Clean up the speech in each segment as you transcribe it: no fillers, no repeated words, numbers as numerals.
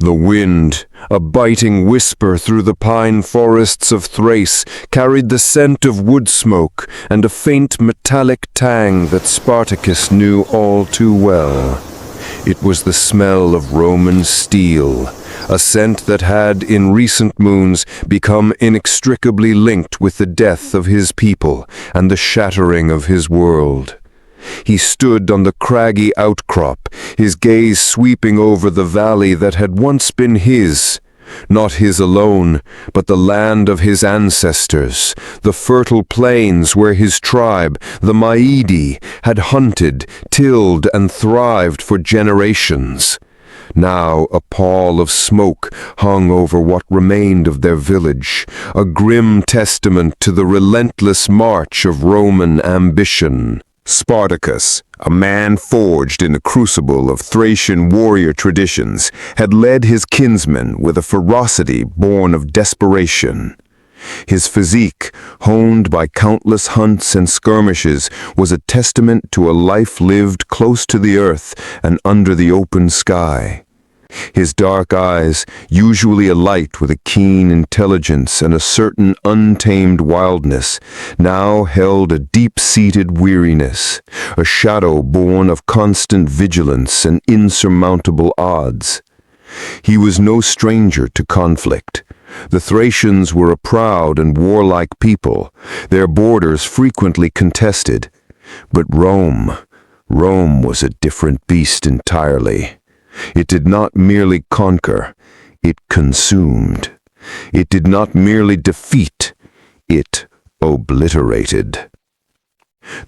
The wind, a biting whisper through the pine forests of Thrace, carried the scent of wood smoke and a faint metallic tang that Spartacus knew all too well. It was the smell of Roman steel, a scent that had, in recent moons, become inextricably linked with the death of his people and the shattering of his world. He stood on the craggy outcrop, his gaze sweeping over the valley that had once been his, not his alone, but the land of his ancestors, the fertile plains where his tribe, the Maedi, had hunted, tilled, and thrived for generations. Now a pall of smoke hung over what remained of their village, a grim testament to the relentless march of Roman ambition. Spartacus, a man forged in the crucible of Thracian warrior traditions, had led his kinsmen with a ferocity born of desperation. His physique, honed by countless hunts and skirmishes, was a testament to a life lived close to the earth and under the open sky. His dark eyes, usually alight with a keen intelligence and a certain untamed wildness, now held a deep-seated weariness, a shadow born of constant vigilance and insurmountable odds. He was no stranger to conflict. The Thracians were a proud and warlike people, their borders frequently contested. But Rome was a different beast entirely. It did not merely conquer, it consumed. It did not merely defeat, it obliterated.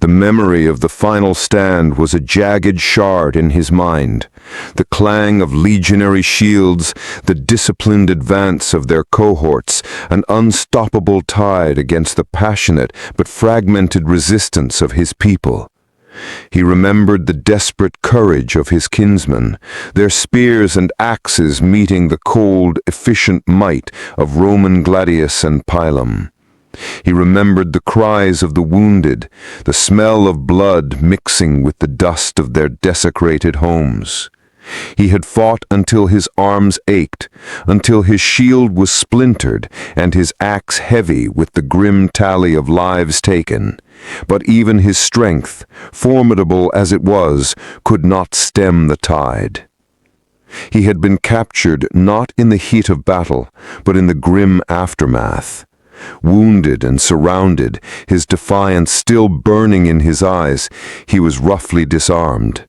The memory of the final stand was a jagged shard in his mind. The clang of legionary shields, the disciplined advance of their cohorts, an unstoppable tide against the passionate but fragmented resistance of his people. He remembered the desperate courage of his kinsmen, their spears and axes meeting the cold, efficient might of Roman gladius and pilum. He remembered the cries of the wounded, the smell of blood mixing with the dust of their desecrated homes. He had fought until his arms ached, until his shield was splintered and his axe heavy with the grim tally of lives taken. But even his strength, formidable as it was, could not stem the tide. He had been captured not in the heat of battle, but in the grim aftermath. Wounded and surrounded, his defiance still burning in his eyes, he was roughly disarmed.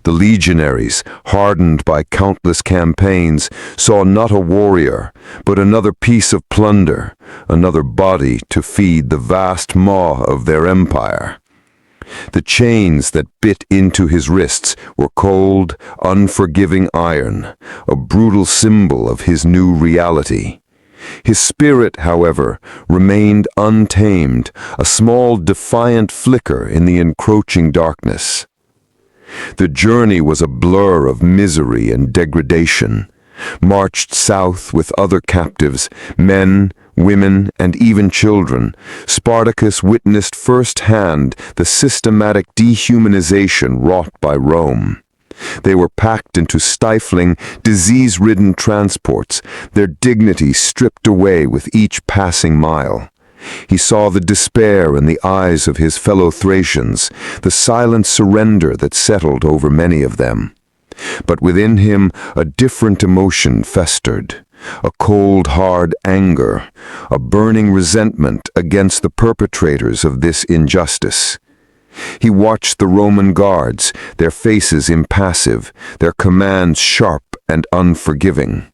The legionaries, hardened by countless campaigns, saw not a warrior, but another piece of plunder, another body to feed the vast maw of their empire. The chains that bit into his wrists were cold, unforgiving iron, a brutal symbol of his new reality. His spirit, however, remained untamed, a small defiant flicker in the encroaching darkness. The journey was a blur of misery and degradation. Marched south with other captives, men, women, and even children, Spartacus witnessed firsthand the systematic dehumanization wrought by Rome. They were packed into stifling, disease-ridden transports, their dignity stripped away with each passing mile. He saw the despair in the eyes of his fellow Thracians, the silent surrender that settled over many of them. But within him a different emotion festered, a cold, hard anger, a burning resentment against the perpetrators of this injustice. He watched the Roman guards, their faces impassive, their commands sharp and unforgiving.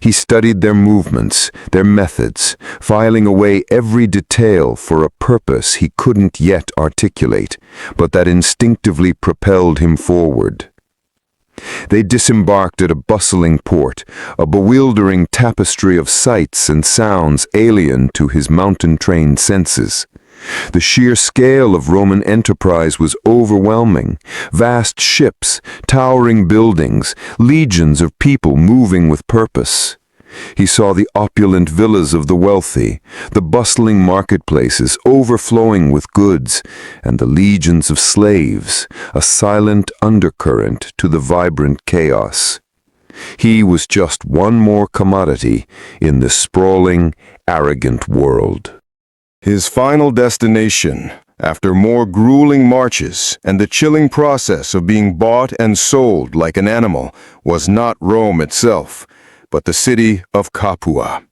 He studied their movements, their methods, filing away every detail for a purpose he couldn't yet articulate, but that instinctively propelled him forward. They disembarked at a bustling port, a bewildering tapestry of sights and sounds alien to his mountain-trained senses. The sheer scale of Roman enterprise was overwhelming. Vast ships, towering buildings, legions of people moving with purpose. He saw the opulent villas of the wealthy, the bustling marketplaces overflowing with goods, and the legions of slaves, a silent undercurrent to the vibrant chaos. He was just one more commodity in this sprawling, arrogant world. His final destination, after more grueling marches and the chilling process of being bought and sold like an animal, was not Rome itself, but the city of Capua.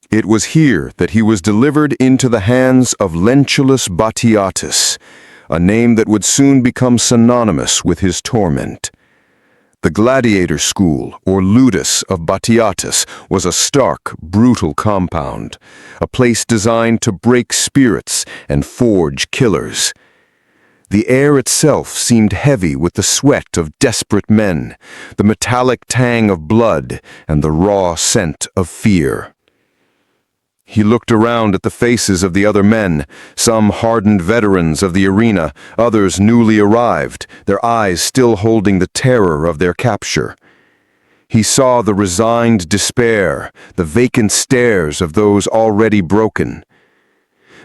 It was here that he was delivered into the hands of Ludus of Batiatus, a name that would soon become synonymous with his torment. The gladiator school, or Ludus of Batiatus, was a stark, brutal compound, a place designed to break spirits and forge killers. The air itself seemed heavy with the sweat of desperate men, the metallic tang of blood, and the raw scent of fear. He looked around at the faces of the other men, some hardened veterans of the arena, others newly arrived, their eyes still holding the terror of their capture. He saw the resigned despair, the vacant stares of those already broken.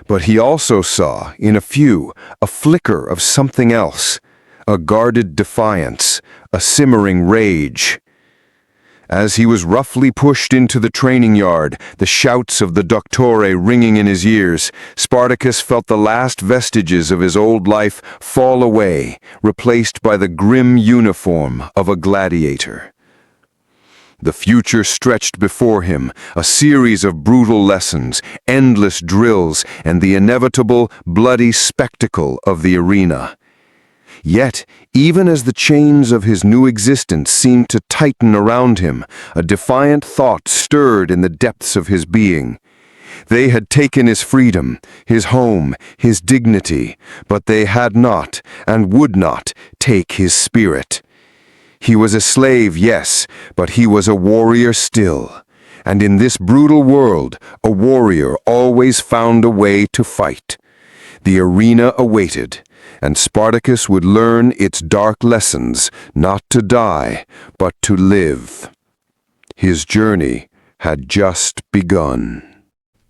But he also saw, in a few, a flicker of something else, a guarded defiance, a simmering rage. As he was roughly pushed into the training yard, the shouts of the doctore ringing in his ears, Spartacus felt the last vestiges of his old life fall away, replaced by the grim uniform of a gladiator. The future stretched before him, a series of brutal lessons, endless drills, and the inevitable, bloody spectacle of the arena. Yet, even as the chains of his new existence seemed to tighten around him, a defiant thought stirred in the depths of his being. They had taken his freedom, his home, his dignity, but they had not, and would not, take his spirit. He was a slave, yes, but he was a warrior still. And in this brutal world, a warrior always found a way to fight. The arena awaited, and Spartacus would learn its dark lessons, not to die, but to live. His journey had just begun.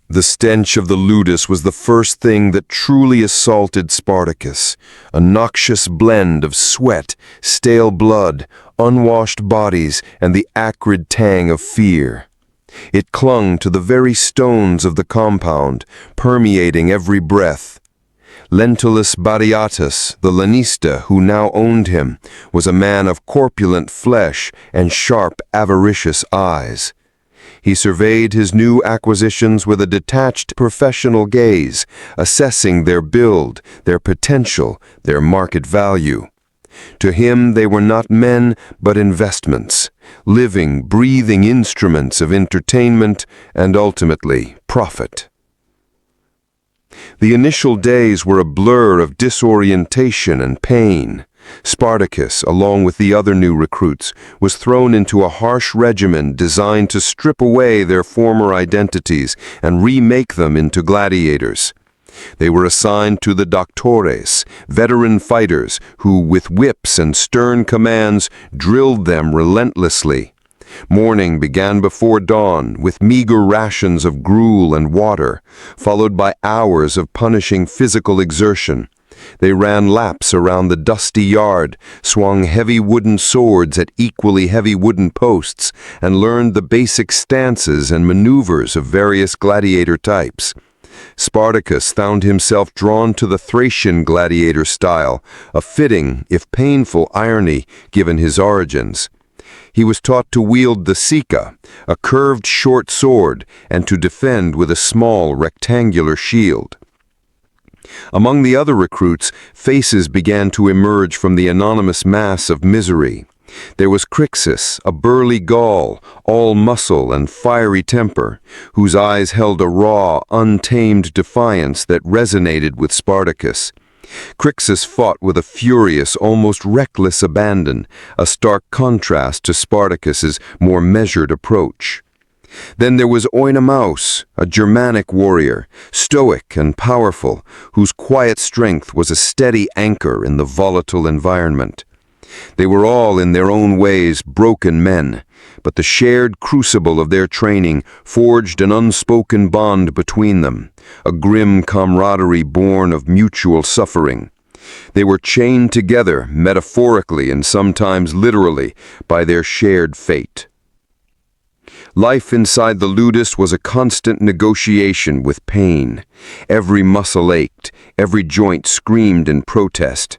The stench of the Ludus was the first thing that truly assaulted Spartacus, a noxious blend of sweat, stale blood, unwashed bodies, and the acrid tang of fear. It clung to the very stones of the compound, permeating every breath. Ludus of Batiatus, the lanista who now owned him, was a man of corpulent flesh and sharp, avaricious eyes. He surveyed his new acquisitions with a detached, professional gaze, assessing their build, their potential, their market value. To him they were not men, but investments, living, breathing instruments of entertainment and ultimately profit. The initial days were a blur of disorientation and pain. Spartacus, along with the other new recruits, was thrown into a harsh regimen designed to strip away their former identities and remake them into gladiators. They were assigned to the doctores, veteran fighters who, with whips and stern commands, drilled them relentlessly. Morning began before dawn with meager rations of gruel and water, followed by hours of punishing physical exertion. They ran laps around the dusty yard, swung heavy wooden swords at equally heavy wooden posts, and learned the basic stances and maneuvers of various gladiator types. Spartacus found himself drawn to the Thracian gladiator style, a fitting, if painful, irony given his origins. He was taught to wield the sika, a curved short sword, and to defend with a small rectangular shield. Among the other recruits, faces began to emerge from the anonymous mass of misery. There was Crixus, a burly Gaul, all muscle and fiery temper, whose eyes held a raw, untamed defiance that resonated with Spartacus. Crixus fought with a furious, almost reckless abandon, a stark contrast to Spartacus's more measured approach. Then there was Oinomaus, a Germanic warrior, stoic and powerful, whose quiet strength was a steady anchor in the volatile environment. They were all in their own ways broken men, but the shared crucible of their training forged an unspoken bond between them, a grim camaraderie born of mutual suffering. They were chained together, metaphorically and sometimes literally, by their shared fate. Life inside the ludus was a constant negotiation with pain. Every muscle ached, every joint screamed in protest.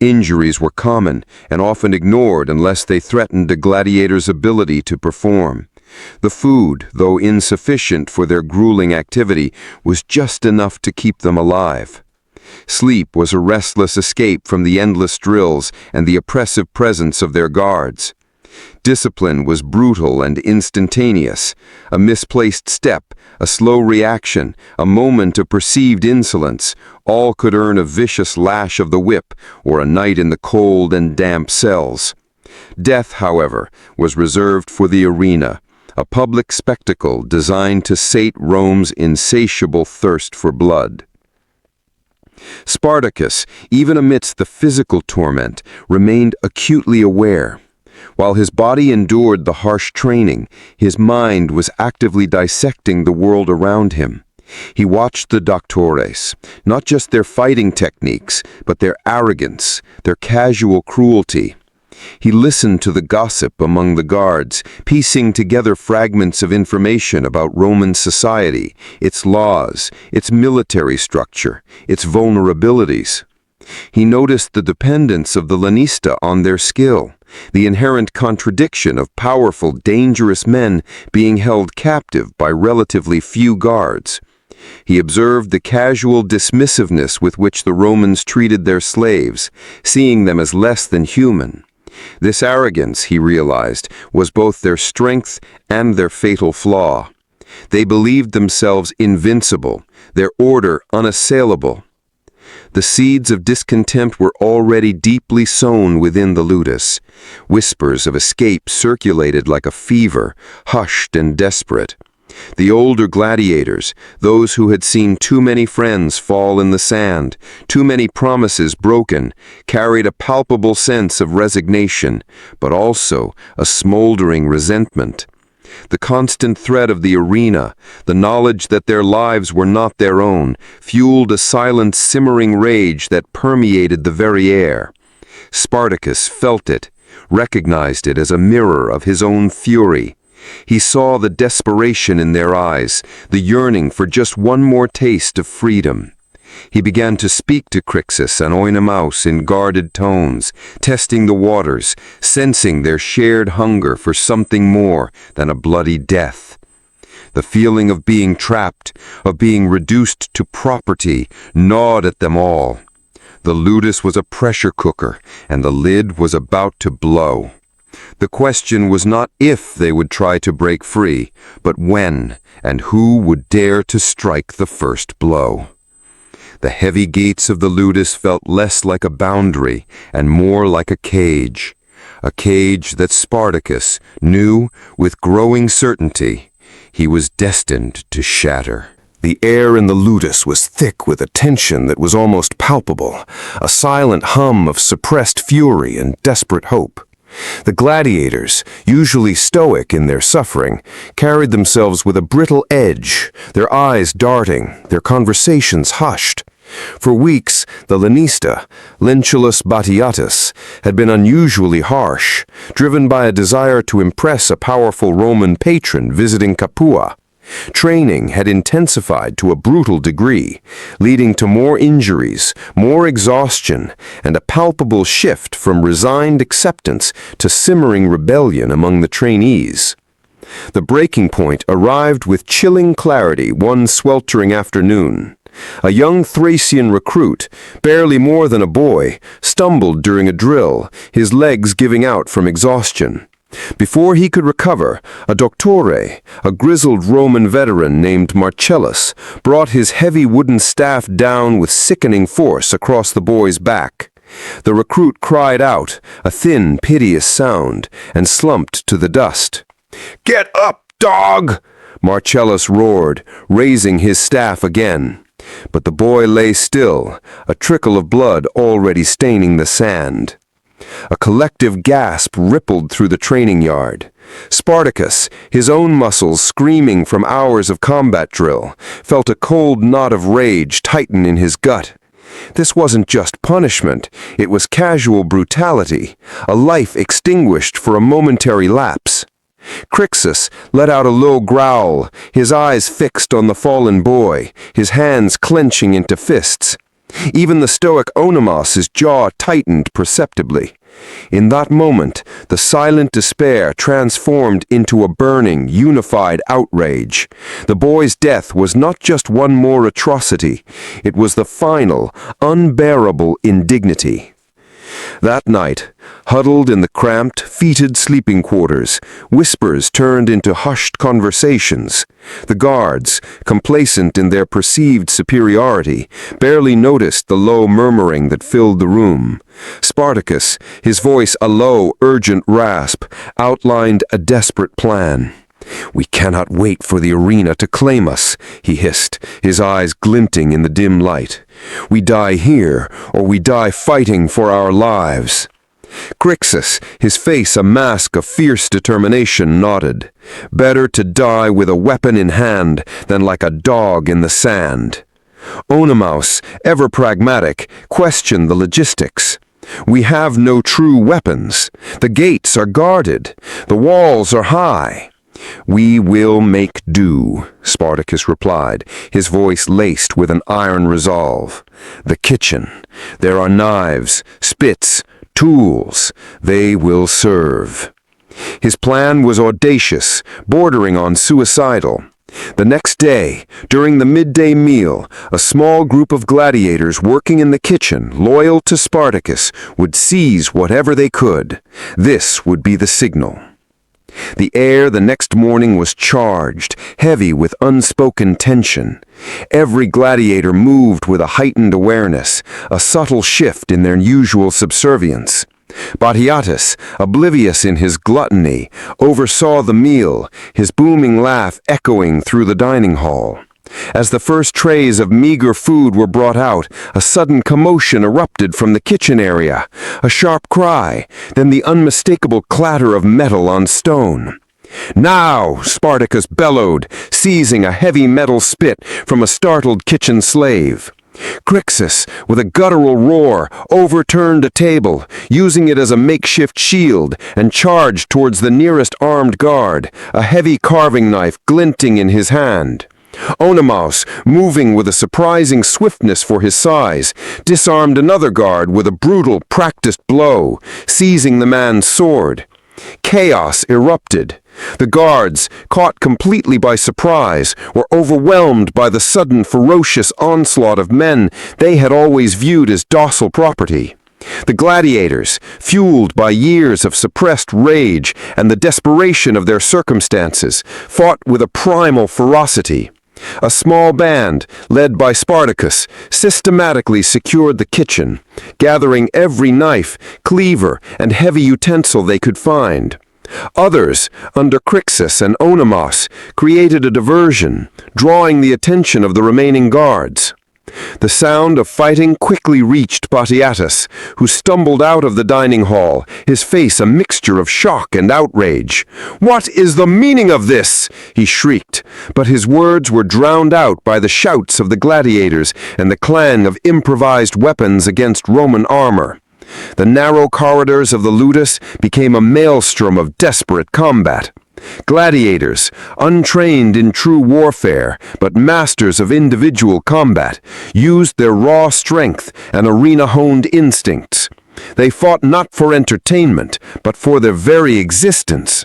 Injuries were common and often ignored unless they threatened a gladiator's ability to perform. The food, though insufficient for their grueling activity, was just enough to keep them alive. Sleep was a restless escape from the endless drills and the oppressive presence of their guards. Discipline was brutal and instantaneous. A misplaced step, a slow reaction, a moment of perceived insolence, all could earn a vicious lash of the whip or a night in the cold and damp cells. Death, however, was reserved for the arena, a public spectacle designed to sate Rome's insatiable thirst for blood. Spartacus, even amidst the physical torment, remained acutely aware. While his body endured the harsh training, his mind was actively dissecting the world around him. He watched the doctores, not just their fighting techniques, but their arrogance, their casual cruelty. He listened to the gossip among the guards, piecing together fragments of information about Roman society, its laws, its military structure, its vulnerabilities. He noticed the dependence of the lanista on their skill, the inherent contradiction of powerful, dangerous men being held captive by relatively few guards. He observed the casual dismissiveness with which the Romans treated their slaves, seeing them as less than human. This arrogance, he realized, was both their strength and their fatal flaw. They believed themselves invincible, their order unassailable. The seeds of discontent were already deeply sown within the ludus. Whispers of escape circulated like a fever, hushed and desperate. The older gladiators, those who had seen too many friends fall in the sand, too many promises broken, carried a palpable sense of resignation, but also a smoldering resentment. The constant threat of the arena, the knowledge that their lives were not their own, fueled a silent, simmering rage that permeated the very air. Spartacus felt it, recognized it as a mirror of his own fury. He saw the desperation in their eyes, the yearning for just one more taste of freedom. He began to speak to Crixus and Oenomaus in guarded tones, testing the waters, sensing their shared hunger for something more than a bloody death. The feeling of being trapped, of being reduced to property, gnawed at them all. The ludus was a pressure cooker, and the lid was about to blow. The question was not if they would try to break free, but when, and who would dare to strike the first blow. The heavy gates of the ludus felt less like a boundary and more like a cage that Spartacus knew with growing certainty he was destined to shatter. The air in the ludus was thick with a tension that was almost palpable, a silent hum of suppressed fury and desperate hope. The gladiators, usually stoic in their suffering, carried themselves with a brittle edge, their eyes darting, their conversations hushed. For weeks, the lanista, Ludus of Batiatus, had been unusually harsh, driven by a desire to impress a powerful Roman patron visiting Capua. Training had intensified to a brutal degree, leading to more injuries, more exhaustion, and a palpable shift from resigned acceptance to simmering rebellion among the trainees. The breaking point arrived with chilling clarity one sweltering afternoon. A young Thracian recruit, barely more than a boy, stumbled during a drill, his legs giving out from exhaustion. Before he could recover, a doctore, a grizzled Roman veteran named Marcellus, brought his heavy wooden staff down with sickening force across the boy's back. The recruit cried out, a thin, piteous sound, and slumped to the dust. "Get up, dog!" Marcellus roared, raising his staff again. But the boy lay still, a trickle of blood already staining the sand. A collective gasp rippled through the training yard. Spartacus, his own muscles screaming from hours of combat drill, felt a cold knot of rage tighten in his gut. This wasn't just punishment, it was casual brutality, a life extinguished for a momentary lapse. Crixus let out a low growl, his eyes fixed on the fallen boy, his hands clenching into fists. Even the stoic Onomas's jaw tightened perceptibly. In that moment, the silent despair transformed into a burning, unified outrage. The boy's death was not just one more atrocity, it was the final, unbearable indignity. That night, huddled in the cramped, fetid sleeping quarters, whispers turned into hushed conversations. The guards, complacent in their perceived superiority, barely noticed the low murmuring that filled the room. Spartacus, his voice a low, urgent rasp, outlined a desperate plan. "We cannot wait for the arena to claim us," he hissed, his eyes glinting in the dim light. "We die here, or we die fighting for our lives." Crixus, his face a mask of fierce determination, nodded. Better to die with a weapon in hand than like a dog in the sand. Onomaus, ever pragmatic, questioned the logistics. "We have no true weapons. The gates are guarded. The walls are high." "We will make do," Spartacus replied, his voice laced with an iron resolve. "The kitchen. There are knives, spits, tools. They will serve." His plan was audacious, bordering on suicidal. The next day, during the midday meal, a small group of gladiators working in the kitchen, loyal to Spartacus, would seize whatever they could. This would be the signal. The air the next morning was charged, heavy with unspoken tension. Every gladiator moved with a heightened awareness, a subtle shift in their usual subservience. Batiatus, oblivious in his gluttony, oversaw the meal, his booming laugh echoing through the dining hall. As the first trays of meager food were brought out, a sudden commotion erupted from the kitchen area. A sharp cry, then the unmistakable clatter of metal on stone. "Now!" Spartacus bellowed, seizing a heavy metal spit from a startled kitchen slave. Crixus, with a guttural roar, overturned a table, using it as a makeshift shield, and charged towards the nearest armed guard, a heavy carving knife glinting in his hand. Onomaus, moving with a surprising swiftness for his size, disarmed another guard with a brutal, practiced blow, seizing the man's sword. Chaos erupted. The guards, caught completely by surprise, were overwhelmed by the sudden ferocious onslaught of men they had always viewed as docile property. The gladiators, fueled by years of suppressed rage and the desperation of their circumstances, fought with a primal ferocity. A small band, led by Spartacus, systematically secured the kitchen, gathering every knife, cleaver, and heavy utensil they could find. Others, under Crixus and Onomas, created a diversion, drawing the attention of the remaining guards. The sound of fighting quickly reached Batiatus, who stumbled out of the dining hall, his face a mixture of shock and outrage. "What is the meaning of this?" he shrieked, but his words were drowned out by the shouts of the gladiators and the clang of improvised weapons against Roman armor. The narrow corridors of the Ludus became a maelstrom of desperate combat. Gladiators, untrained in true warfare, but masters of individual combat, used their raw strength and arena-honed instincts. They fought not for entertainment, but for their very existence.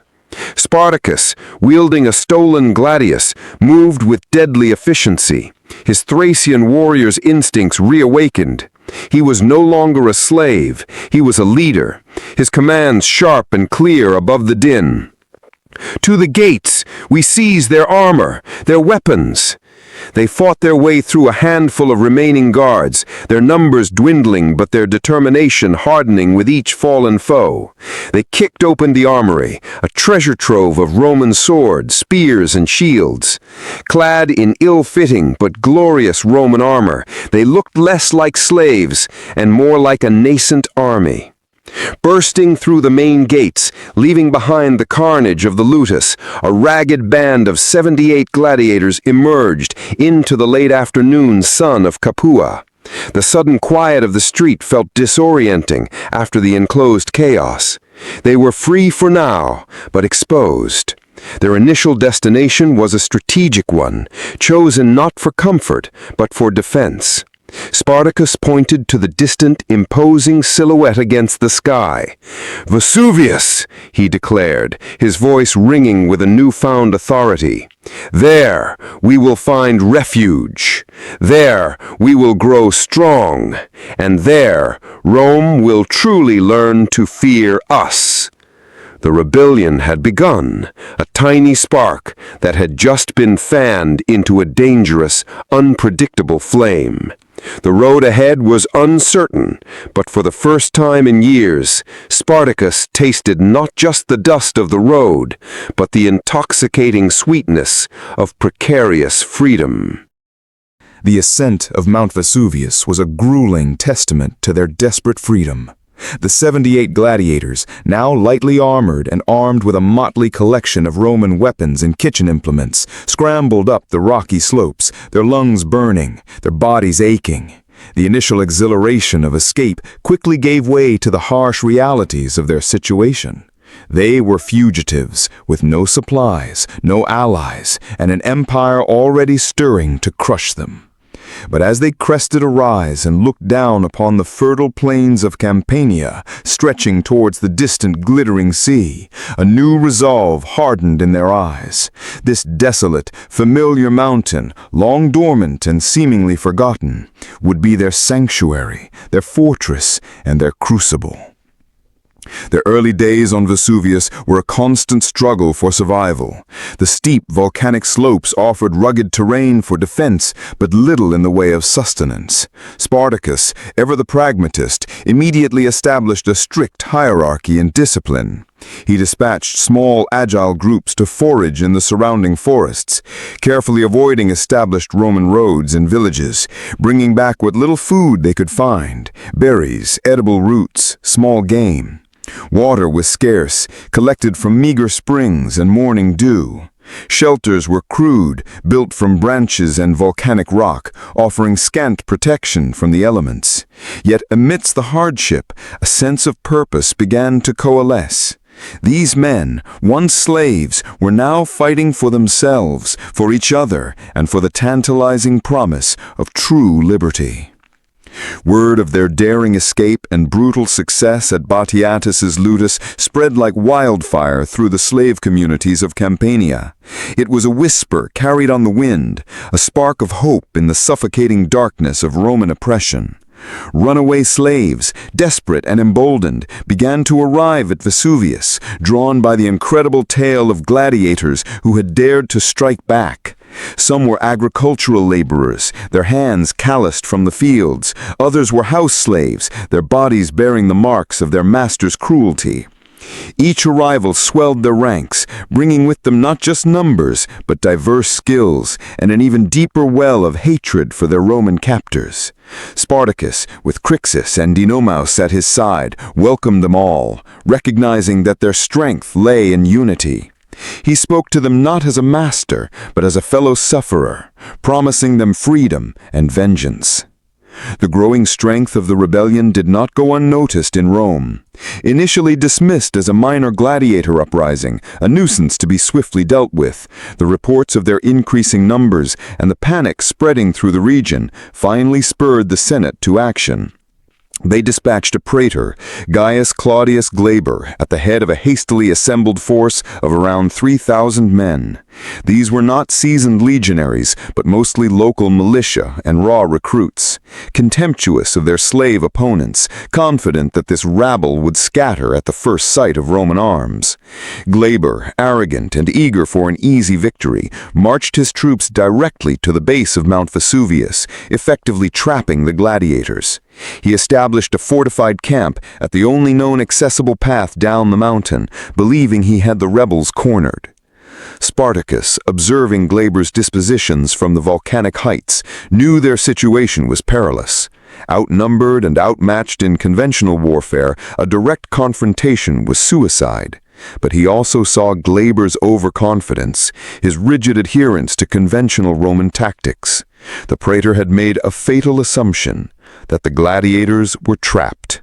Spartacus, wielding a stolen gladius, moved with deadly efficiency. His Thracian warrior's instincts reawakened. He was no longer a slave, he was a leader, his commands sharp and clear above the din. "To the gates! We seize their armor, their weapons!" They fought their way through a handful of remaining guards, their numbers dwindling but their determination hardening with each fallen foe. They kicked open the armory, a treasure trove of Roman swords, spears, and shields. Clad in ill-fitting but glorious Roman armor, they looked less like slaves and more like a nascent army. Bursting through the main gates, leaving behind the carnage of the Ludus, a ragged band of 78 gladiators emerged into the late afternoon sun of Capua. The sudden quiet of the street felt disorienting after the enclosed chaos. They were free for now, but exposed. Their initial destination was a strategic one, chosen not for comfort, but for defense. Spartacus pointed to the distant, imposing silhouette against the sky. "Vesuvius!" he declared, his voice ringing with a newfound authority. "There we will find refuge. There we will grow strong. And there Rome will truly learn to fear us." The rebellion had begun, a tiny spark that had just been fanned into a dangerous, unpredictable flame. The road ahead was uncertain, but for the first time in years, Spartacus tasted not just the dust of the road, but the intoxicating sweetness of precarious freedom. The ascent of Mount Vesuvius was a grueling testament to their desperate freedom. The 78 gladiators, now lightly armored and armed with a motley collection of Roman weapons and kitchen implements, scrambled up the rocky slopes, their lungs burning, their bodies aching. The initial exhilaration of escape quickly gave way to the harsh realities of their situation. They were fugitives, with no supplies, no allies, and an empire already stirring to crush them. But as they crested a rise and looked down upon the fertile plains of Campania, stretching towards the distant glittering sea, a new resolve hardened in their eyes. This desolate, familiar mountain, long dormant and seemingly forgotten, would be their sanctuary, their fortress, and their crucible. Their early days on Vesuvius were a constant struggle for survival. The steep volcanic slopes offered rugged terrain for defense, but little in the way of sustenance. Spartacus, ever the pragmatist, immediately established a strict hierarchy and discipline. He dispatched small, agile groups to forage in the surrounding forests, carefully avoiding established Roman roads and villages, bringing back what little food they could find: berries, edible roots, small game. Water was scarce, collected from meager springs and morning dew. Shelters were crude, built from branches and volcanic rock, offering scant protection from the elements. Yet amidst the hardship, a sense of purpose began to coalesce. These men, once slaves, were now fighting for themselves, for each other, and for the tantalizing promise of true liberty. Word of their daring escape and brutal success at Batiatus's Ludus spread like wildfire through the slave communities of Campania. It was a whisper carried on the wind, a spark of hope in the suffocating darkness of Roman oppression. Runaway slaves, desperate and emboldened, began to arrive at Vesuvius, drawn by the incredible tale of gladiators who had dared to strike back. Some were agricultural laborers, their hands calloused from the fields. Others were house slaves, their bodies bearing the marks of their master's cruelty. Each arrival swelled their ranks, bringing with them not just numbers, but diverse skills and an even deeper well of hatred for their Roman captors. Spartacus, with Crixus and Dinomaus at his side, welcomed them all, recognizing that their strength lay in unity. He spoke to them not as a master, but as a fellow sufferer, promising them freedom and vengeance. The growing strength of the rebellion did not go unnoticed in Rome. Initially dismissed as a minor gladiator uprising, a nuisance to be swiftly dealt with, the reports of their increasing numbers and the panic spreading through the region finally spurred the Senate to action. They dispatched a praetor, Gaius Claudius Glaber, at the head of a hastily assembled force of around 3,000 men. These were not seasoned legionaries, but mostly local militia and raw recruits, contemptuous of their slave opponents, confident that this rabble would scatter at the first sight of Roman arms. Glaber, arrogant and eager for an easy victory, marched his troops directly to the base of Mount Vesuvius, effectively trapping the gladiators. He established a fortified camp at the only known accessible path down the mountain, believing he had the rebels cornered. Spartacus, observing Glaber's dispositions from the volcanic heights, knew their situation was perilous. Outnumbered and outmatched in conventional warfare, a direct confrontation was suicide. But he also saw Glaber's overconfidence, his rigid adherence to conventional Roman tactics. The praetor had made a fatal assumption. that the gladiators were trapped.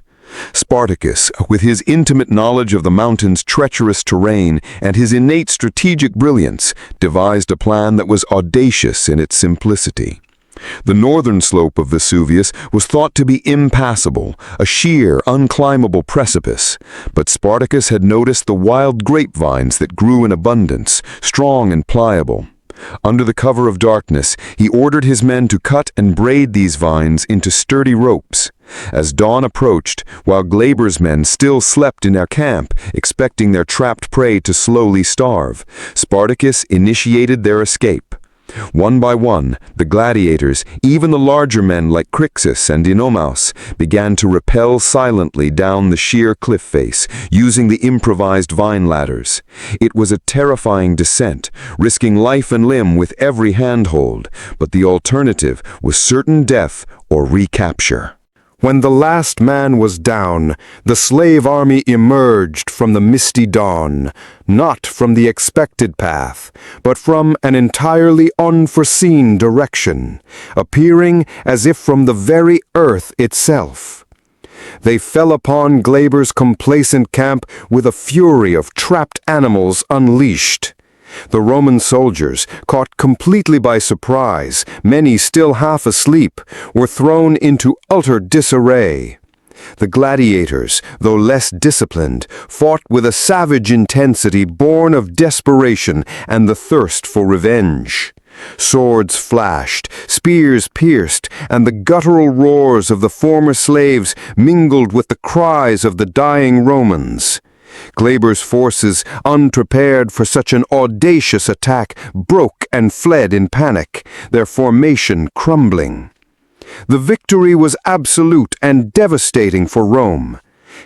Spartacus, with his intimate knowledge of the mountain's treacherous terrain and his innate strategic brilliance, devised a plan that was audacious in its simplicity. The northern slope of Vesuvius was thought to be impassable, a sheer, unclimbable precipice, but Spartacus had noticed the wild grapevines that grew in abundance, strong and pliable. Under the cover of darkness, he ordered his men to cut and braid these vines into sturdy ropes. As dawn approached, while Glaber's men still slept in their camp, expecting their trapped prey to slowly starve, Spartacus initiated their escape. One by one, the gladiators, even the larger men like Crixus and Inomaus, began to rappel silently down the sheer cliff face, using the improvised vine ladders. It was a terrifying descent, risking life and limb with every handhold, but the alternative was certain death or recapture. When the last man was down, the slave army emerged from the misty dawn, not from the expected path, but from an entirely unforeseen direction, appearing as if from the very earth itself. They fell upon Glaber's complacent camp with a fury of trapped animals unleashed. The Roman soldiers, caught completely by surprise, many still half asleep, were thrown into utter disarray. The gladiators, though less disciplined, fought with a savage intensity born of desperation and the thirst for revenge. Swords flashed, spears pierced, and the guttural roars of the former slaves mingled with the cries of the dying Romans. Glaber's forces, unprepared for such an audacious attack, broke and fled in panic, their formation crumbling. The victory was absolute and devastating for Rome.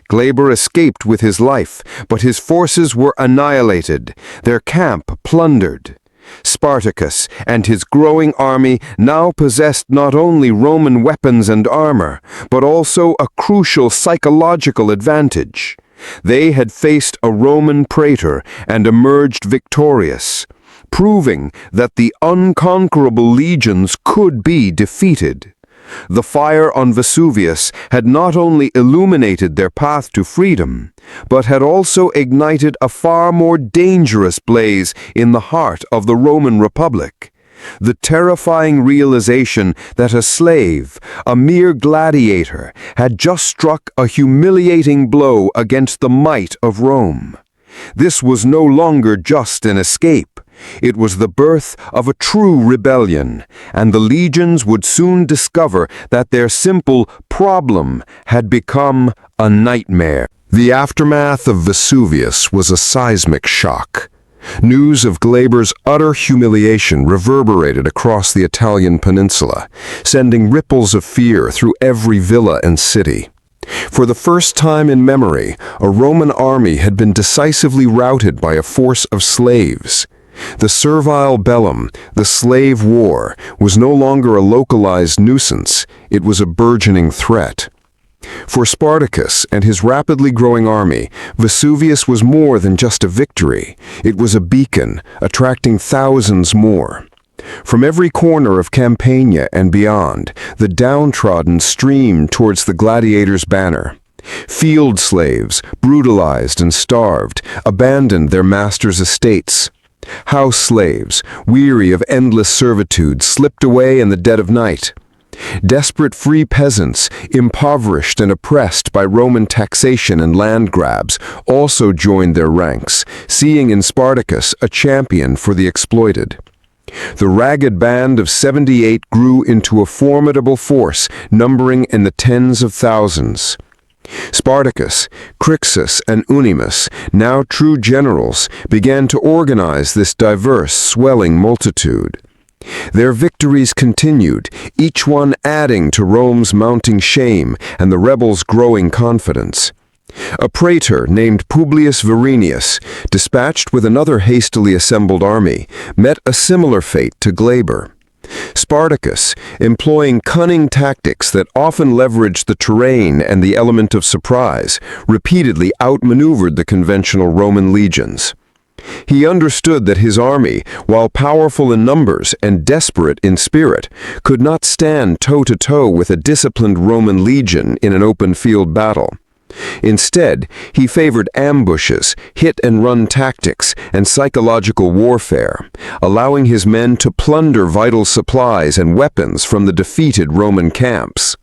Glaber escaped with his life, but his forces were annihilated, their camp plundered. Spartacus and his growing army now possessed not only Roman weapons and armor, but also a crucial psychological advantage. They had faced a Roman praetor and emerged victorious, proving that the unconquerable legions could be defeated. The fire on Vesuvius had not only illuminated their path to freedom, but had also ignited a far more dangerous blaze in the heart of the Roman Republic. The terrifying realization that a slave, a mere gladiator, had just struck a humiliating blow against the might of Rome. This was no longer just an escape. It was the birth of a true rebellion, and the legions would soon discover that their simple problem had become a nightmare. The aftermath of Vesuvius was a seismic shock. News of Glaber's utter humiliation reverberated across the Italian peninsula, sending ripples of fear through every villa and city. For the first time in memory, a Roman army had been decisively routed by a force of slaves. The servile bellum, the slave war, was no longer a localized nuisance, it was a burgeoning threat. For Spartacus and his rapidly growing army, Vesuvius was more than just a victory. It was a beacon, attracting thousands more. From every corner of Campania and beyond, the downtrodden streamed towards the gladiator's banner. Field slaves, brutalized and starved, abandoned their masters' estates. House slaves, weary of endless servitude, slipped away in the dead of night. Desperate free peasants, impoverished and oppressed by Roman taxation and land grabs, also joined their ranks, seeing in Spartacus a champion for the exploited. The ragged band of 78 grew into a formidable force, numbering in the tens of thousands. Spartacus, Crixus, and Unimus, now true generals, began to organize this diverse, swelling multitude. Their victories continued, each one adding to Rome's mounting shame and the rebels' growing confidence. A praetor named Publius Varinius, dispatched with another hastily assembled army, met a similar fate to Glaber. Spartacus, employing cunning tactics that often leveraged the terrain and the element of surprise, repeatedly outmaneuvered the conventional Roman legions. He understood that his army, while powerful in numbers and desperate in spirit, could not stand toe-to-toe with a disciplined Roman legion in an open-field battle. Instead, he favored ambushes, hit-and-run tactics, and psychological warfare, allowing his men to plunder vital supplies and weapons from the defeated Roman camps.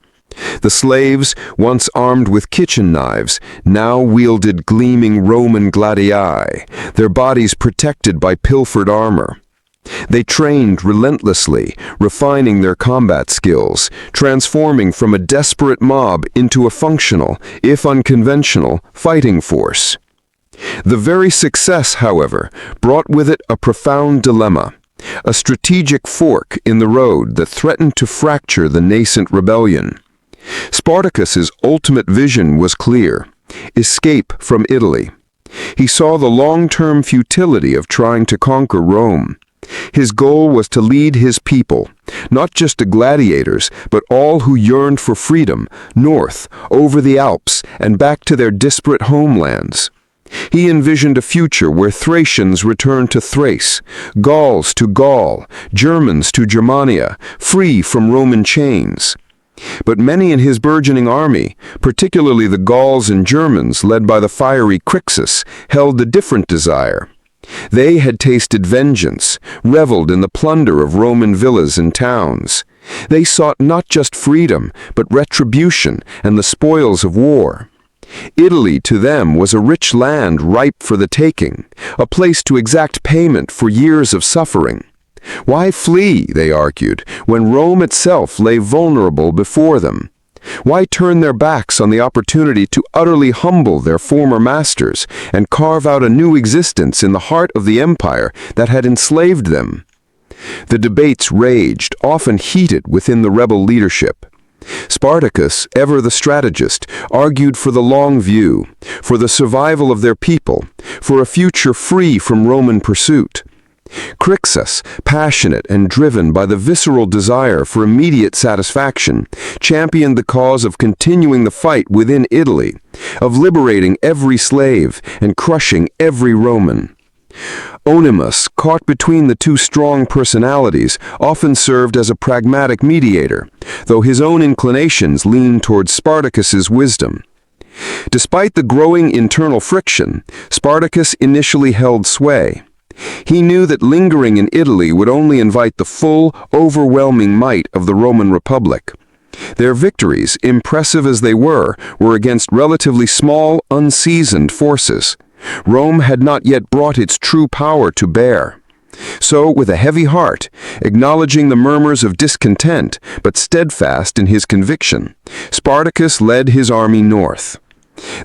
The slaves, once armed with kitchen knives, now wielded gleaming Roman gladii, their bodies protected by pilfered armor. They trained relentlessly, refining their combat skills, transforming from a desperate mob into a functional, if unconventional, fighting force. The very success, however, brought with it a profound dilemma, a strategic fork in the road that threatened to fracture the nascent rebellion. Spartacus's ultimate vision was clear: escape from Italy. He saw the long-term futility of trying to conquer Rome. His goal was to lead his people, not just the gladiators, but all who yearned for freedom, north, over the Alps, and back to their disparate homelands. He envisioned a future where Thracians returned to Thrace, Gauls to Gaul, Germans to Germania, free from Roman chains. But many in his burgeoning army, particularly the Gauls and Germans led by the fiery Crixus, held a different desire. They had tasted vengeance, reveled in the plunder of Roman villas and towns. They sought not just freedom, but retribution and the spoils of war. Italy to them was a rich land ripe for the taking, a place to exact payment for years of suffering. Why flee, they argued, when Rome itself lay vulnerable before them? Why turn their backs on the opportunity to utterly humble their former masters and carve out a new existence in the heart of the empire that had enslaved them? The debates raged, often heated within the rebel leadership. Spartacus, ever the strategist, argued for the long view, for the survival of their people, for a future free from Roman pursuit. Crixus, passionate and driven by the visceral desire for immediate satisfaction, championed the cause of continuing the fight within Italy, of liberating every slave and crushing every Roman. Onimus, caught between the two strong personalities, often served as a pragmatic mediator, though his own inclinations leaned towards Spartacus's wisdom. Despite the growing internal friction, Spartacus initially held sway. He knew that lingering in Italy would only invite the full, overwhelming might of the Roman Republic. Their victories, impressive as they were against relatively small, unseasoned forces. Rome had not yet brought its true power to bear. So, with a heavy heart, acknowledging the murmurs of discontent, but steadfast in his conviction, Spartacus led his army north.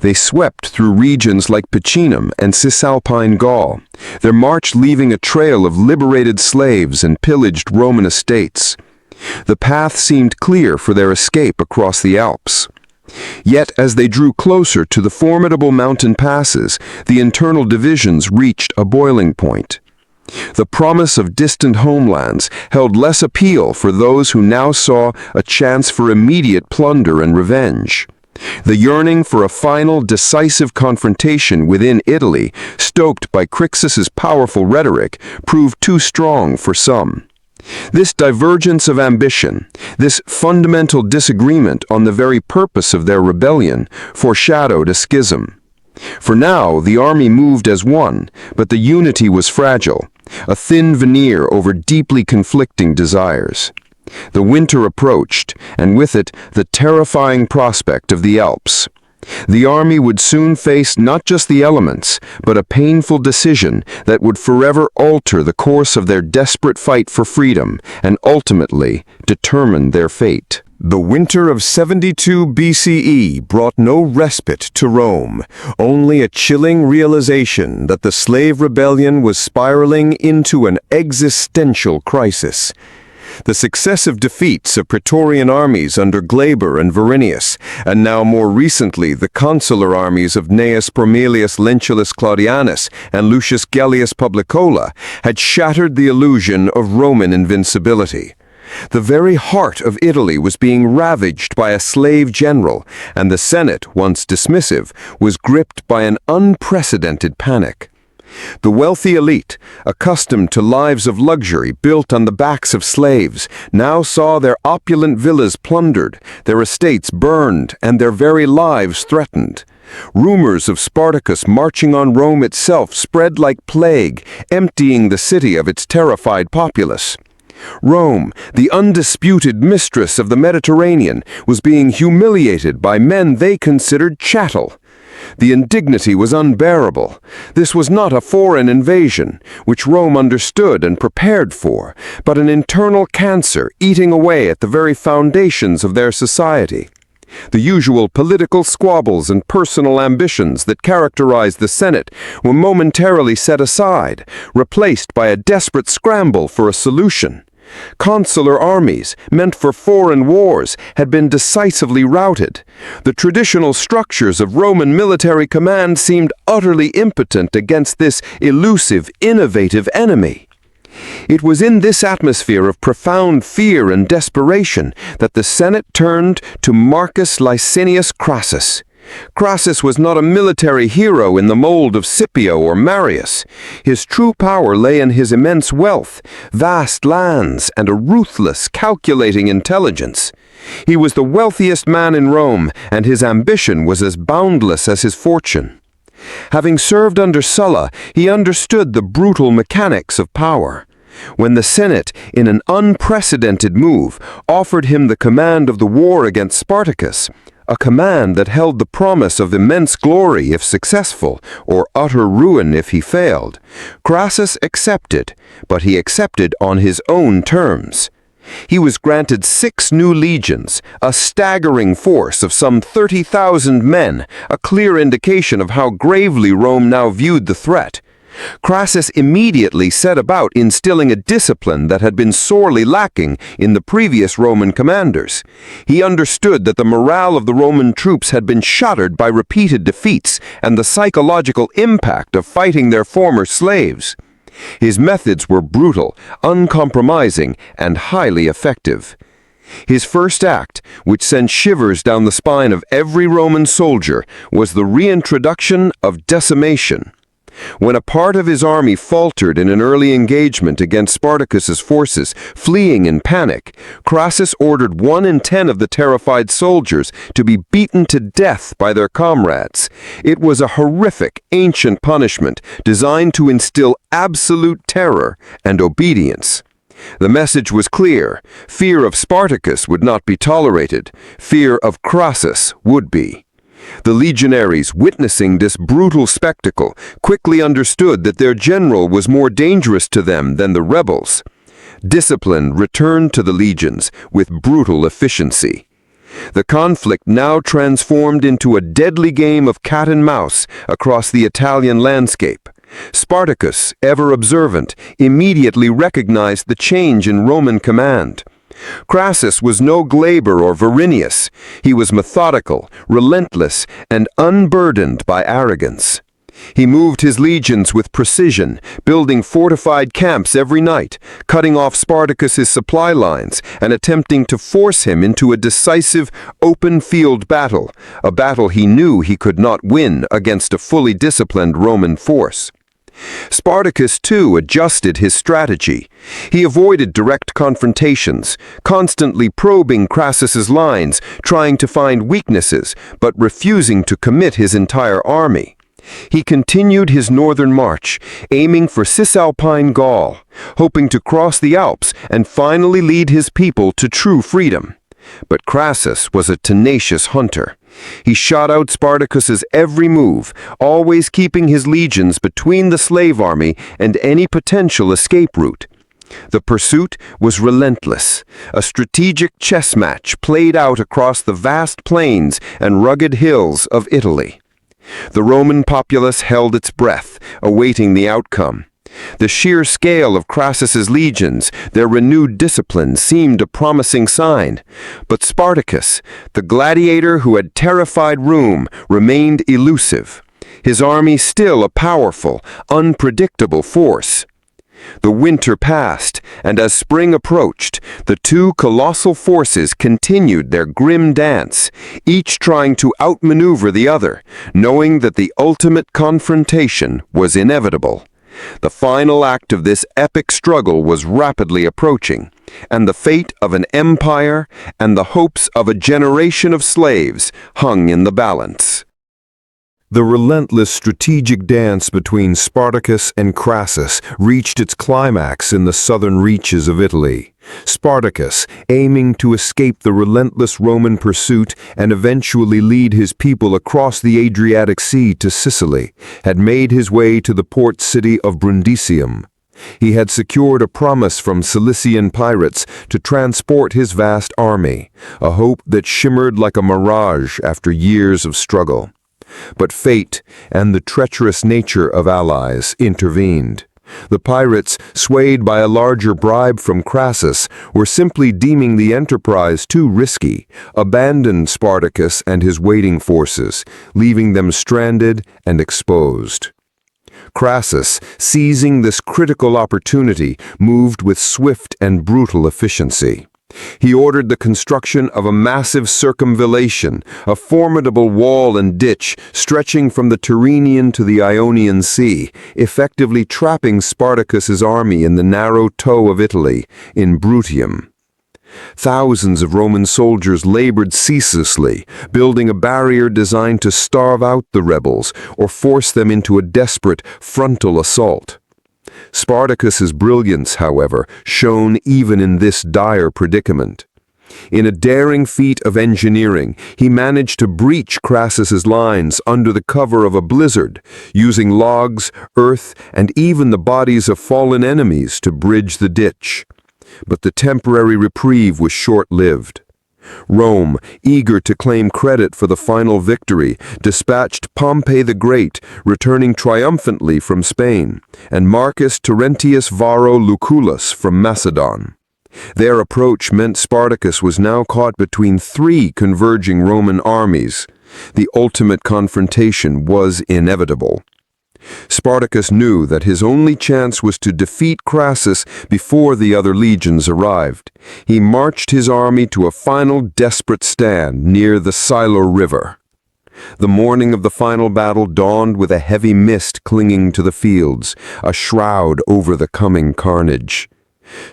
They swept through regions like Picenum and Cisalpine Gaul, their march leaving a trail of liberated slaves and pillaged Roman estates. The path seemed clear for their escape across the Alps. Yet, as they drew closer to the formidable mountain passes, the internal divisions reached a boiling point. The promise of distant homelands held less appeal for those who now saw a chance for immediate plunder and revenge. The yearning for a final, decisive confrontation within Italy, stoked by Crixus's powerful rhetoric, proved too strong for some. This divergence of ambition, this fundamental disagreement on the very purpose of their rebellion, foreshadowed a schism. For now, the army moved as one, but the unity was fragile, a thin veneer over deeply conflicting desires. The winter approached, and with it, the terrifying prospect of the Alps. The army would soon face not just the elements, but a painful decision that would forever alter the course of their desperate fight for freedom and ultimately determine their fate. The winter of 72 BCE brought no respite to Rome, only a chilling realization that the slave rebellion was spiraling into an existential crisis. The successive defeats of Praetorian armies under Glaber and Verinius, and now more recently the consular armies of Gnaeus Promelius Lentulus Claudianus and Lucius Gellius Publicola, had shattered the illusion of Roman invincibility. The very heart of Italy was being ravaged by a slave general, and the Senate, once dismissive, was gripped by an unprecedented panic. The wealthy elite, accustomed to lives of luxury built on the backs of slaves, now saw their opulent villas plundered, their estates burned, and their very lives threatened. Rumors of Spartacus marching on Rome itself spread like plague, emptying the city of its terrified populace. Rome, the undisputed mistress of the Mediterranean, was being humiliated by men they considered chattel. The indignity was unbearable. This was not a foreign invasion, which Rome understood and prepared for, but an internal cancer eating away at the very foundations of their society. The usual political squabbles and personal ambitions that characterized the Senate were momentarily set aside, replaced by a desperate scramble for a solution. Consular armies, meant for foreign wars, had been decisively routed. The traditional structures of Roman military command seemed utterly impotent against this elusive, innovative enemy. It was in this atmosphere of profound fear and desperation that the Senate turned to Marcus Licinius Crassus. Crassus was not a military hero in the mold of Scipio or Marius. His true power lay in his immense wealth, vast lands, and a ruthless, calculating intelligence. He was the wealthiest man in Rome, and his ambition was as boundless as his fortune. Having served under Sulla, he understood the brutal mechanics of power. When the Senate, in an unprecedented move, offered him the command of the war against Spartacus, a command that held the promise of immense glory if successful, or utter ruin if he failed, Crassus accepted, but he accepted on his own terms. He was granted 6 new legions, a staggering force of some 30,000 men, a clear indication of how gravely Rome now viewed the threat. Crassus immediately set about instilling a discipline that had been sorely lacking in the previous Roman commanders. He understood that the morale of the Roman troops had been shattered by repeated defeats and the psychological impact of fighting their former slaves. His methods were brutal, uncompromising, and highly effective. His first act, which sent shivers down the spine of every Roman soldier, was the reintroduction of decimation. When a part of his army faltered in an early engagement against Spartacus's forces, fleeing in panic, Crassus ordered 1 in 10 of the terrified soldiers to be beaten to death by their comrades. It was a horrific, ancient punishment designed to instill absolute terror and obedience. The message was clear. Fear of Spartacus would not be tolerated. Fear of Crassus would be. The legionaries, witnessing this brutal spectacle, quickly understood that their general was more dangerous to them than the rebels. Discipline returned to the legions with brutal efficiency. The conflict now transformed into a deadly game of cat and mouse across the Italian landscape. Spartacus, ever observant, immediately recognized the change in Roman command. Crassus was no Glaber or Varinius. He was methodical, relentless, and unburdened by arrogance. He moved his legions with precision, building fortified camps every night, cutting off Spartacus's supply lines, and attempting to force him into a decisive, open-field battle, a battle he knew he could not win against a fully disciplined Roman force. Spartacus, too, adjusted his strategy. He avoided direct confrontations, constantly probing Crassus's lines, trying to find weaknesses, but refusing to commit his entire army. He continued his northern march, aiming for Cisalpine Gaul, hoping to cross the Alps and finally lead his people to true freedom. But Crassus was a tenacious hunter. He shot out Spartacus's every move, always keeping his legions between the slave army and any potential escape route. The pursuit was relentless, a strategic chess match played out across the vast plains and rugged hills of Italy. The Roman populace held its breath, awaiting the outcome. The sheer scale of Crassus's legions, their renewed discipline, seemed a promising sign. But Spartacus, the gladiator who had terrified Rome, remained elusive. His army still a powerful, unpredictable force. The winter passed, and as spring approached, the two colossal forces continued their grim dance, each trying to outmaneuver the other, knowing that the ultimate confrontation was inevitable. The final act of this epic struggle was rapidly approaching, and the fate of an empire and the hopes of a generation of slaves hung in the balance. The relentless strategic dance between Spartacus and Crassus reached its climax in the southern reaches of Italy. Spartacus, aiming to escape the relentless Roman pursuit and eventually lead his people across the Adriatic Sea to Sicily, had made his way to the port city of Brundisium. He had secured a promise from Cilician pirates to transport his vast army, a hope that shimmered like a mirage after years of struggle. But fate and the treacherous nature of allies intervened. The pirates, swayed by a larger bribe from Crassus, were simply deeming the enterprise too risky, abandoned Spartacus and his waiting forces, leaving them stranded and exposed. Crassus, seizing this critical opportunity, moved with swift and brutal efficiency. He ordered the construction of a massive circumvallation, a formidable wall and ditch stretching from the Tyrrhenian to the Ionian Sea, effectively trapping Spartacus's army in the narrow toe of Italy, in Bruttium. Thousands of Roman soldiers labored ceaselessly, building a barrier designed to starve out the rebels or force them into a desperate frontal assault. Spartacus's brilliance, however, shone even in this dire predicament. In a daring feat of engineering, he managed to breach Crassus's lines under the cover of a blizzard, using logs, earth, and even the bodies of fallen enemies to bridge the ditch. But the temporary reprieve was short-lived. Rome, eager to claim credit for the final victory, dispatched Pompey the Great, returning triumphantly from Spain, and Marcus Terentius Varro Lucullus from Macedon. Their approach meant Spartacus was now caught between three converging Roman armies. The ultimate confrontation was inevitable. Spartacus knew that his only chance was to defeat Crassus before the other legions arrived. He marched his army to a final desperate stand near the Silo River. The morning of the final battle dawned with a heavy mist clinging to the fields, a shroud over the coming carnage.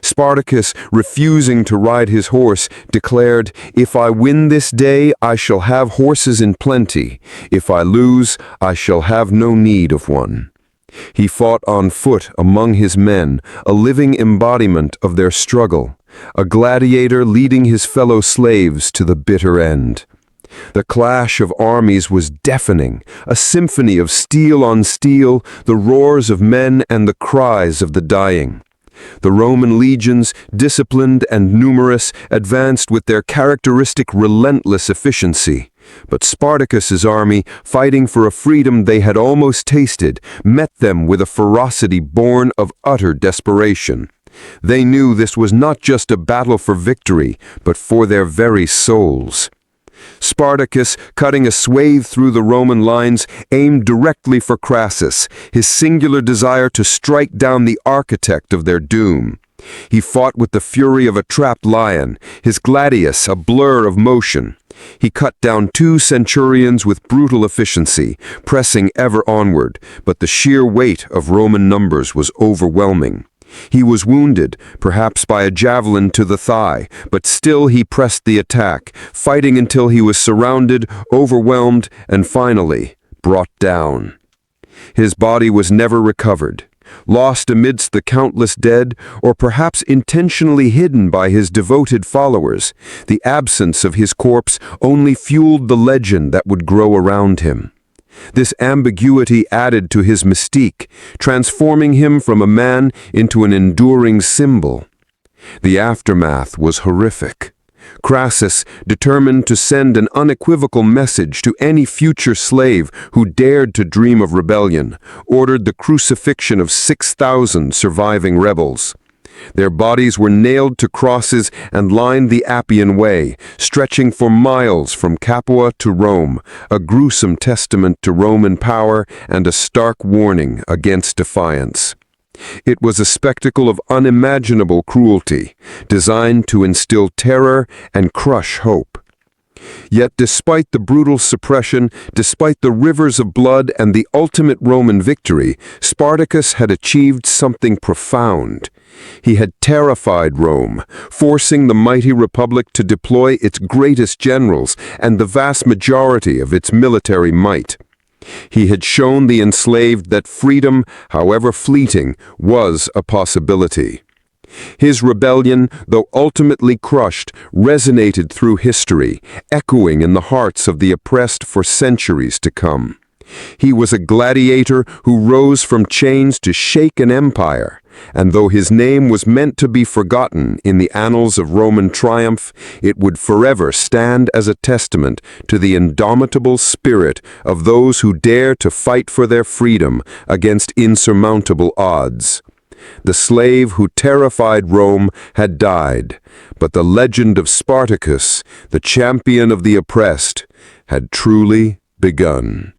Spartacus, refusing to ride his horse, declared, "If I win this day, I shall have horses in plenty. If I lose, I shall have no need of one." He fought on foot among his men, a living embodiment of their struggle, a gladiator leading his fellow slaves to the bitter end. The clash of armies was deafening, a symphony of steel on steel, the roars of men and the cries of the dying. The Roman legions, disciplined and numerous, advanced with their characteristic relentless efficiency. But Spartacus's army, fighting for a freedom they had almost tasted, met them with a ferocity born of utter desperation. They knew this was not just a battle for victory, but for their very souls. Spartacus, cutting a swathe through the Roman lines, aimed directly for Crassus, his singular desire to strike down the architect of their doom. He fought with the fury of a trapped lion, his gladius a blur of motion. He cut down 2 centurions with brutal efficiency, pressing ever onward, but the sheer weight of Roman numbers was overwhelming. He was wounded, perhaps by a javelin to the thigh, but still he pressed the attack, fighting until he was surrounded, overwhelmed, and finally brought down. His body was never recovered, lost amidst the countless dead, or perhaps intentionally hidden by his devoted followers. The absence of his corpse only fueled the legend that would grow around him. This ambiguity added to his mystique, transforming him from a man into an enduring symbol. The aftermath was horrific. Crassus, determined to send an unequivocal message to any future slave who dared to dream of rebellion, ordered the crucifixion of 6,000 surviving rebels. Their bodies were nailed to crosses and lined the Appian Way, stretching for miles from Capua to Rome, a gruesome testament to Roman power and a stark warning against defiance. It was a spectacle of unimaginable cruelty, designed to instill terror and crush hope. Yet despite the brutal suppression, despite the rivers of blood and the ultimate Roman victory, Spartacus had achieved something profound. He had terrified Rome, forcing the mighty republic to deploy its greatest generals and the vast majority of its military might. He had shown the enslaved that freedom, however fleeting, was a possibility. His rebellion, though ultimately crushed, resonated through history, echoing in the hearts of the oppressed for centuries to come. He was a gladiator who rose from chains to shake an empire, and though his name was meant to be forgotten in the annals of Roman triumph, it would forever stand as a testament to the indomitable spirit of those who dare to fight for their freedom against insurmountable odds. The slave who terrified Rome had died, but the legend of Spartacus, the champion of the oppressed, had truly begun.